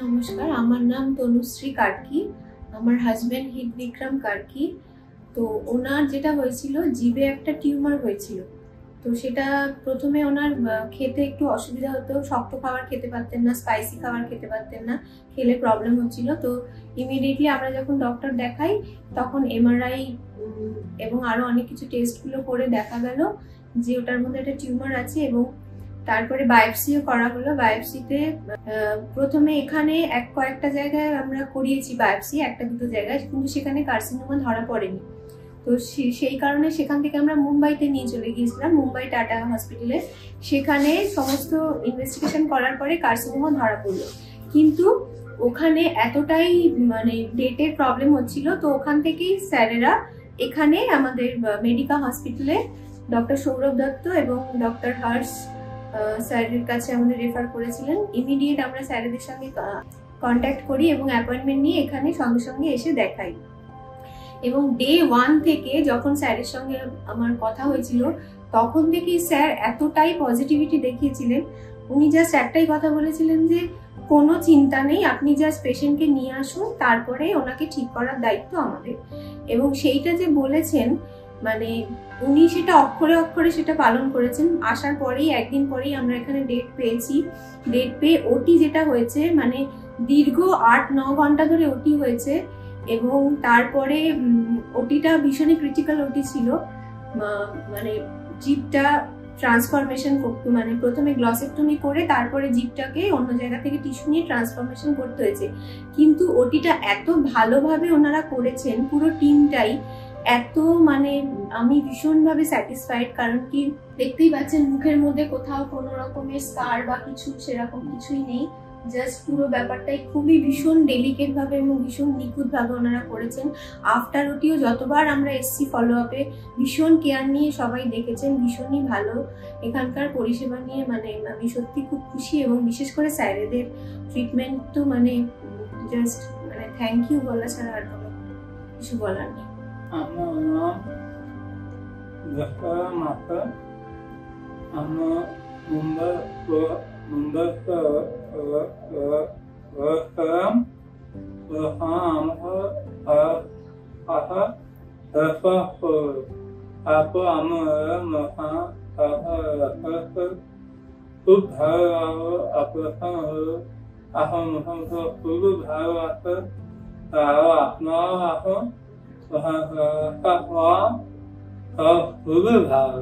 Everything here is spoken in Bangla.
নমস্কার, আমার নাম তনুশ্রী কার্কি। আমার হাজবেন্ড হিত বিক্রম কার্কি। তো ওনার যেটা হয়েছিল, জিভে একটা টিউমার হয়েছিল। তো সেটা প্রথমে ওনার খেতে একটু অসুবিধা হতো, শক্ত খাবার খেতে পারতেন না, স্পাইসি খাবার খেতে পারতেন না, খেলে প্রবলেম হচ্ছিল। তো ইমিডিয়েটলি আমরা যখন ডক্টর দেখাই তখন এমআরআই এবং আরো অনেক কিছু টেস্টগুলো করে দেখা গেল যে ওটার মধ্যে একটা টিউমার আছে। এবং তারপরে বায়োপসিও করা হলো। বায়োপসিতে প্রথমে এখানে কয়েকটা জায়গায় আমরা করিয়েছি বায়োপসি, একটা দুটো জায়গায়, কিন্তু সেখানে কার্সিনোমা ধরা পড়েনি। তো সেই কারণে সেখান থেকে আমরা মুম্বাইতে নিয়ে চলে গিয়েছিলাম, মুম্বাই টাটা হসপিটালে। সেখানে সমস্ত ইনভেস্টিগেশন করার পরে কার্সিনোমা ধরা পড়লো, কিন্তু ওখানে এতটাই মানে ডেটের প্রবলেম হচ্ছিল। তো ওখান থেকেই স্যারেরা এখানে আমাদের মেডিকা হসপিটালে ডক্টর সৌরভ দত্ত এবং ডক্টর হর্ষ স্যারের কাছে আমাদের রেফার করেছিলেন। ইমিডিয়েট আমরা স্যারেদের সঙ্গে কন্ট্যাক্ট করি এবং অ্যাপয়েন্টমেন্ট নিয়ে এখানে সঙ্গে সঙ্গে এসে দেখাই। এবং ডে 1 থেকে যখন স্যারের সঙ্গে আমার কথা হয়েছিল তখন থেকেই স্যার এতটাই পজিটিভিটি দেখিয়েছিলেন। উনি জাস্ট একটাই কথা বলেছিলেন যে কোনো চিন্তা নেই, আপনি জাস্ট পেশেন্টকে নিয়ে আসুন, তারপরে ওনাকে ঠিক করার দায়িত্ব আমাদের। এবং সেইটা যে বলেছেন, মানে উনি সেটা অক্ষরে অক্ষরে সেটা পালন করেছেন। আসার পরেই একদিন পরেই আমরা এখানে ডেট পেয়েছি। ডেট পেয়ে ওটি যেটা হয়েছে, মানে দীর্ঘ 8-9 ঘন্টা ধরে ওটি হয়েছে। এবং তারপরে ওটিটা ভীষণই ক্রিটিক্যাল ওটি ছিল। মানে জিভটা ট্রান্সফরমেশন করতে, মানে প্রথমে গ্লসেক্টমি করে তারপরে জিভটাকে অন্য জায়গা থেকে টিস্যু নিয়ে ট্রান্সফরমেশন করতে হয়েছে। কিন্তু ওটিটা এত ভালোভাবে ওনারা করেছেন, পুরো টিমটাই এত, মানে আমি ভীষণভাবে স্যাটিসফাইড। কারণ কি, দেখতেই পাচ্ছেন মুখের মধ্যে কোথাও কোনো রকমের স্কার বা কিছু সেরকম কিছুই নেই। জাস্ট পুরো ব্যাপারটাই খুবই ভীষণ ডেলিকেট ভাবে এবং ভীষণ নিখুঁত ভাবে ওনারা করেছেন। আফটার ওটিও যতবার আমরা এসছি ফলো আপে, ভীষণ কেয়ার নিয়ে সবাই দেখেছেন, ভীষণই ভালো এখানকার পরিষেবা নিয়ে। মানে আমি সত্যি খুব খুশি। এবং বিশেষ করে স্যারেদের ট্রিটমেন্ট তো মানে জাস্ট মানে থ্যাংক ইউ বলা ছাড়া আর কোনো কিছু বলার নেই। আমার নাম জফর মাতা। আমরা মুম্বাই রয়েছিলাম। তারপর আমরা খুব ভালো অপারেশন হলো। এখন মোটামুটি খুবই ভালো আছে। আপনারাও এখন খুবই ভালো।